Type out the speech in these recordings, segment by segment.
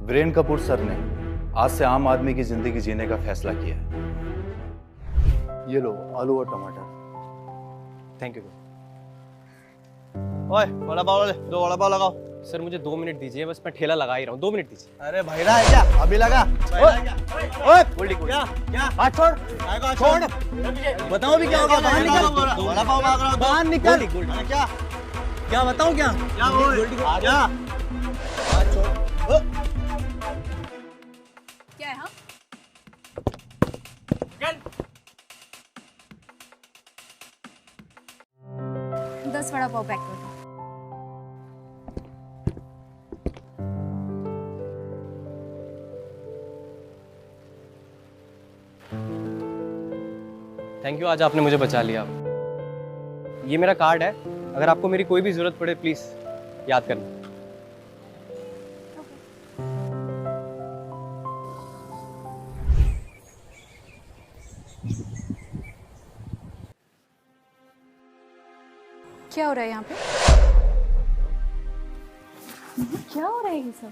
Viren Kapoor sir ने आज से आम आदमी की जिंदगी जीने का फैसला किया है। ये लो आलू और टमाटर। Thank you. ओए वड़ा पाव ले, 2 वड़ा पाव लगाओ। सर मुझे 2 मिनट दीजिए, बस मैं ठेला लगा ही रहा हूँ, 2 मिनट दीजिए। अरे भैरा है क्या? अभी लगा। ओए गोल्डी क्या क्या? हाथ छोड़, छोड़। बताओ भी क्या होगा? बाहर निकल। वड़ा पाव मांग रहा हूँ, बाहर निकल। अरे क्या क्या बताऊँ क्या? क्या? क्या है? हाँ 10 वड़ा पाव पैक कर दो। थैंक यू, आज आपने मुझे बचा लिया। ये मेरा कार्ड है, अगर आपको मेरी कोई भी जरूरत पड़े प्लीज याद करना। क्या हो रहा है यहाँ पे? क्या हो रहा है ये सब?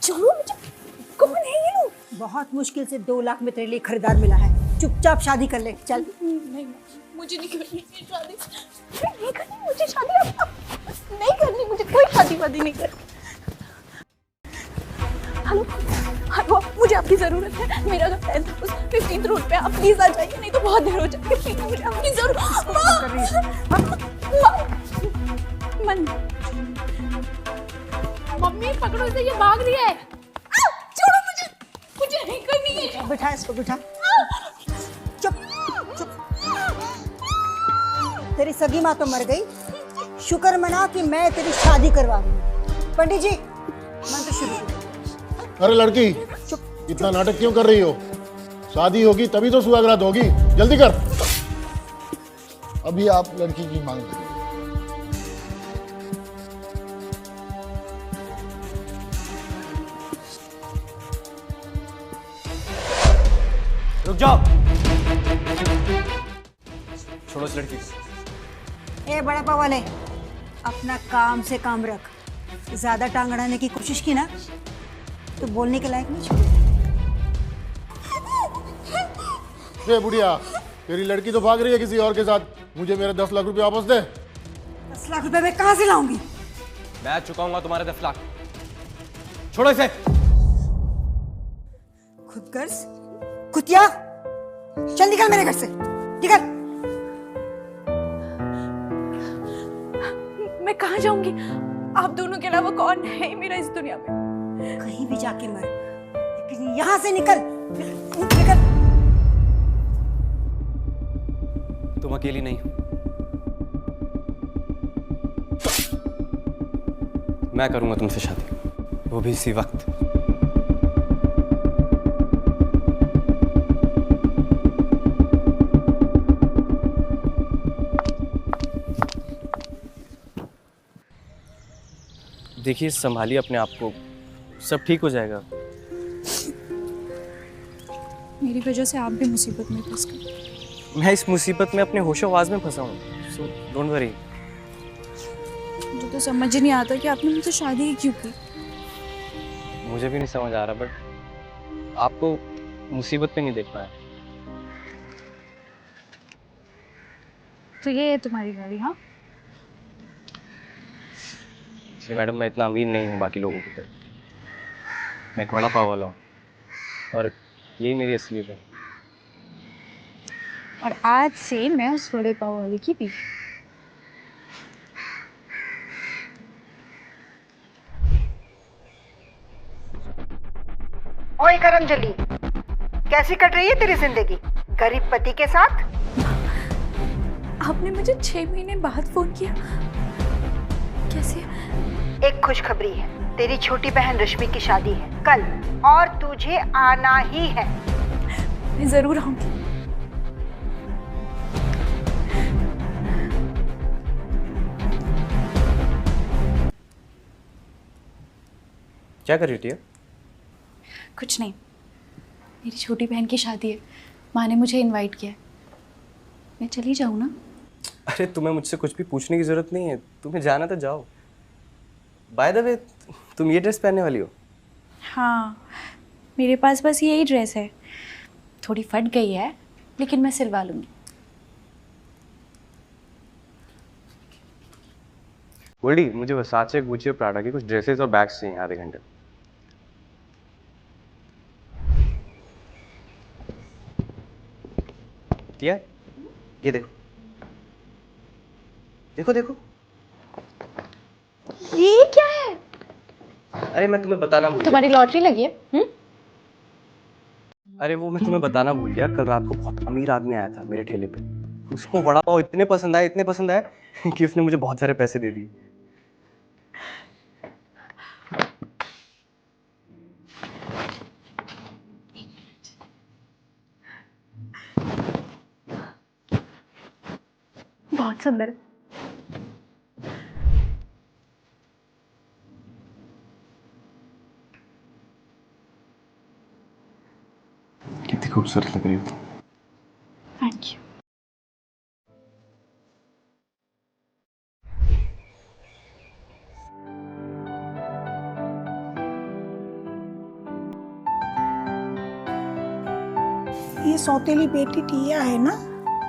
छोड़ो मुझे। कौन है ये लोग? बहुत मुश्किल से 2 लाख में तेरे लिए खरीदार मिला है। चुपचाप शादी कर ले, चल। नहीं मुझे नहीं करनी ये शादी। नहीं करनी मुझे शादी। नहीं करनी मुझे, कोई शादी वादी नहीं करनी। हेलो हेलो, मुझे आपकी जरूरत है। मेरा घर 15th रोड पे, आप प्लीज आ जाइए, नहीं तो बहुत देर हो जाएगी। प्लीज मुझे आपकी जरूरत। मम्मी पकड़ो इसे, ये भाग रही है। छोड़ो मुझे, मुझे नहीं करनी है। बिठा इसको, बिठा। चुप चुप। तेरी सगी माँ तो मर गई, शुक्र मना कि मैं तेरी शादी करवा रही हूँ। पंडित जी मंत्र शुरू करो। अरे लड़की, इतना नाटक क्यों कर रही हो? शादी होगी तभी तो सुहागरात होगी, जल्दी कर। अभी आप लड़की की मांग करिए। रुक जाओ, छोड़ो इस लड़की को। ए बड़ा पाव वाले, अपना काम से काम रख। ज्यादा टांग अड़ाने की कोशिश की ना तो बोलने के लायक नहीं छोड़। ए बुढ़िया, तेरी लड़की तो भाग रही है किसी और के साथ। मुझे मेरे 10 लाख रुपए वापस दे। 10 लाख रुपए मैं कहाँ से लाऊंगी? मैं चुकाऊंगा तुम्हारे 10 लाख। छोड़ो इसे। खुदगर्ज कुतिया, चल निकल मेरे घर से, निकल। मैं कहाँ जाऊंगी? आप दोनों के अलावा कौन है मेरा इस दुनिया में? कहीं भी जाके मर, लेकिन यहाँ से निकल, निकल। तुम अकेली नहीं हो, मैं करूंगा तुमसे शादी, वो भी इसी वक्त। देखिए संभालिए अपने आप को, सब ठीक हो जाएगा। मेरी वजह से आप भी मुसीबत में फंस गए। मैं इस मुसीबत में अपने होशो-हवास में फंसा हूँ, सो डोंट वरी। मुझे तो समझ ही नहीं आता कि आपने मुझसे शादी ही क्यों की। मुझे भी नहीं समझ आ रहा, बट आपको मुसीबत पे नहीं देख पाया। तो ये है तुम्हारी गाड़ी? हाँ जी मैडम, मैं इतना अमीर नहीं हूँ बाकी लोगों की तरह। मैं एक वड़ा पाव वाला हूँ और यही मेरी असलियत है। और आज से मैं उस वड़े पाव वाले की भी। ओए करमजली, कैसी कट रही है तेरी जिंदगी गरीब पति के साथ? आपने मुझे 6 महीने बाद फोन किया, कैसे? एक खुशखबरी है, तेरी छोटी बहन रश्मि की शादी है कल, और तुझे आना ही है। मैं जरूर आऊंगी। क्या कर रही थी? कुछ नहीं, मेरी छोटी बहन की शादी है, माँ ने मुझे इनवाइट किया है। मैं चली जाऊँ ना? अरे तुम्हें मुझसे कुछ भी पूछने की जरूरत नहीं है, तुम्हें जाना तो जाओ। बाय द वे, तुम ये ड्रेस पहनने वाली हो? हाँ, मेरे पास बस यही ड्रेस है, थोड़ी फट गई है लेकिन मैं सिलवा लूँगी। गोल्डी, मुझे वर्साचे, गुच्ची और प्राडा की कुछ ड्रेसेस और बैग्स चाहिए आधे घंटे। क्या? ये देखो देखो देखो। ये क्या है? अरे मैं तुम्हें बताना भूल गया। तुम्हारी लॉटरी लगी है? अरे वो मैं तुम्हें बताना भूल गया, कल रात को बहुत अमीर आदमी आया था मेरे ठेले पे। उसको वड़ा पाव इतने पसंद आए कि उसने मुझे बहुत सारे पैसे दे दिए। बहुत सुंदर है। कितनी खूबसूरत लग रही हो। Thank you. ये सौतेली बेटी टिया है ना?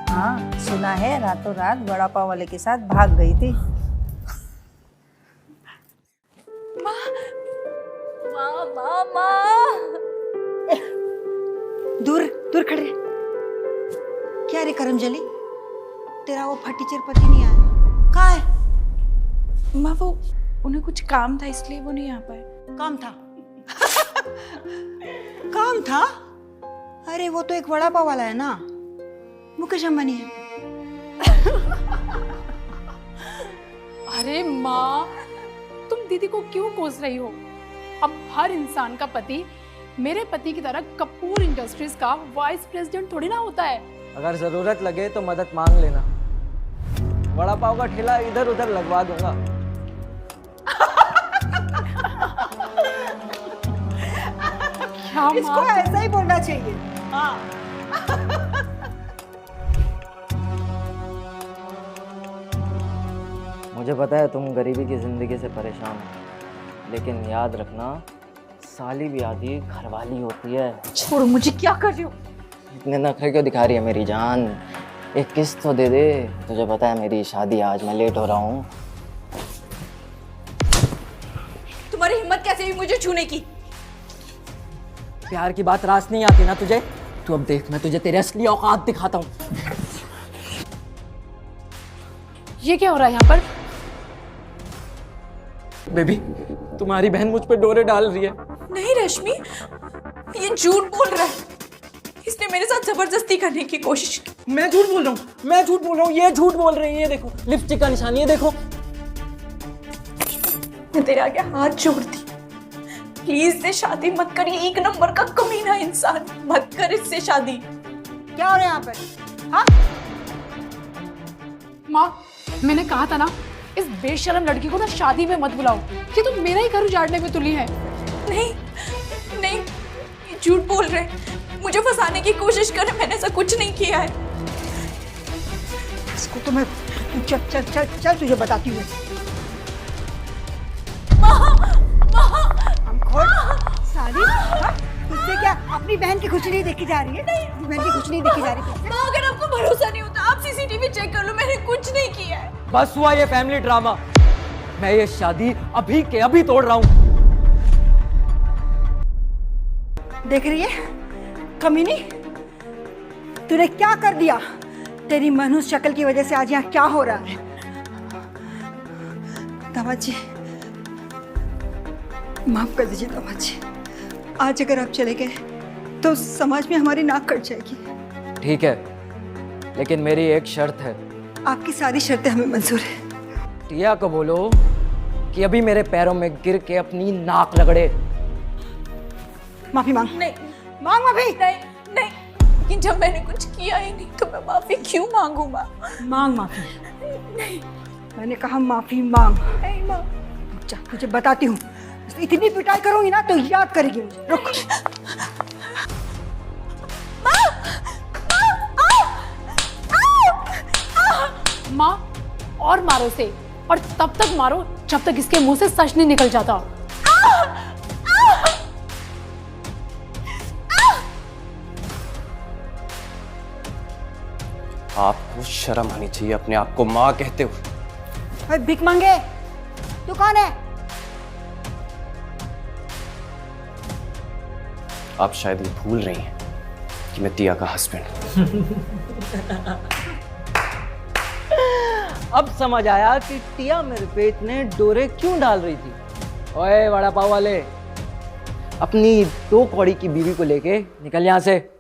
हाँ, सुना है रातों रात बड़ा पाव वाले के साथ भाग गई थी। माँ माँ माँ। दूर दूर खड़े। क्या रे करमजली, तेरा वो फटीचर पति नहीं आया? कहाँ है? माँ वो उन्हें कुछ काम था इसलिए वो नहीं आ पाए। काम था? काम था? अरे वो तो एक वड़ा पाव वाला है ना, मुकेश अंबानी है। अरे माँ, तुम दीदी को क्यों कोस रही हो? अब हर इंसान का पति मेरे पति की तरह कपूर इंडस्ट्रीज का वाइस प्रेसिडेंट थोड़ी ना होता है। अगर जरूरत लगे तो मदद मांग लेना, वड़ा पाव का ठेला इधर उधर लगवा दूंगा। क्या इसको माँ? ऐसा ही बोलना चाहिए। हाँ। मुझे पता है तुम गरीबी की जिंदगी से परेशान हो, लेकिन याद रखना, साली भी आधी घरवाली होती है। छोड़ो मुझे, क्या कर रही हो? इतने नखरे क्यों दिखा रही है मेरी जान? एक किस्त तो दे दे। तुझे पता है मेरी शादी आज, मैं लेट हो रहा हूँ। तुम्हारी हिम्मत कैसे हुई मुझे छूने की? प्यार की बात रास नहीं आती ना तुझे? तू अब देख, मैं तुझे तेरे असली औकात दिखाता हूँ। ये क्या हो रहा है यहाँ पर? बेबी, तुम्हारी बहन मुझ पे डोरे डाल रही है। नहीं रश्मि, ये झूठ बोल रहा है। इसने मेरे साथ जबरदस्ती करने की कोशिश की। मैं झूठ बोल रहा हूँ, मैं झूठ बोल रहा हूँ, ये झूठ बोल रही है। ये देखो लिपस्टिक का निशान, ये देखो। मैं तेरे आगे हाथ जोड़ती, प्लीज इससे शादी मत कर। ये एक नंबर का कमीना इंसान, मत कर इससे शादी। क्या हो रहा है यहाँ पर? हाँ? माँ, मैंने कहा था ना, इस बेशरम लड़की को ना शादी में मत बुलाओ, कि तुम मेरा ही घर उजाड़ने में तुली है। नहीं नहीं, ये झूठ बोल रहे, मुझे फंसाने की कोशिश कर रहे। मैंने ऐसा कुछ नहीं किया है। इसको तो मैं, चल चल चल चल तुझे बताती हूँ। साली, तुझसे क्या अपनी बहन की खुशी नहीं देखी जा रही है? अपनी बहन की खुशी नहीं देखी जा रही है? माँ, अगर आपको भरोसा नहीं होता आप सीसीटीवी चेक कर लो, मैंने कुछ नहीं किया है। बस हुआ ये फैमिली ड्रामा। मैं ये शादी अभी के अभी तोड़ रहा हूँ। देख रही है कमीनी, तूने क्या कर दिया? तेरी मनहूस शक्ल की वजह से आज यहाँ क्या हो रहा है? दामाजी, माफ कर दीजिए दामाजी। आज अगर आप चले गए तो समाज में हमारी नाक कट जाएगी। ठीक है, लेकिन मेरी एक शर्त है। आपकी सारी शर्तें हमें मंजूर है। टिया को बोलो कि अभी मेरे पैरों में गिर के अपनी नाक रगड़े। माफी मांग। नहीं मांग माफी। नहीं नहीं, लेकिन जब मैंने कुछ किया ही नहीं तो मैं माफी क्यों मांगू? माँ, मांग माफी। नहीं, मैंने कहा माफी मांग। नहीं माँ। जा, तुझे बताती हूँ, इतनी पिटाई करूंगी ना तो याद करेगी मुझे। रुक। माँ और मारो से, और तब तक मारो जब तक इसके मुंह से सच नहीं निकल जाता। आपको शर्म आनी चाहिए अपने आप को माँ कहते हुए। ओए भिख मांगे, तू कौन है? आप शायद ये भूल रही हैं कि मैं तिया का हस्बैंड। अब समझ आया कि टिया मेरे पे इतने डोरे क्यों डाल रही थी। ओए वड़ा पाव वाले, अपनी 2 कौड़ी की बीवी को लेके निकल यहाँ से।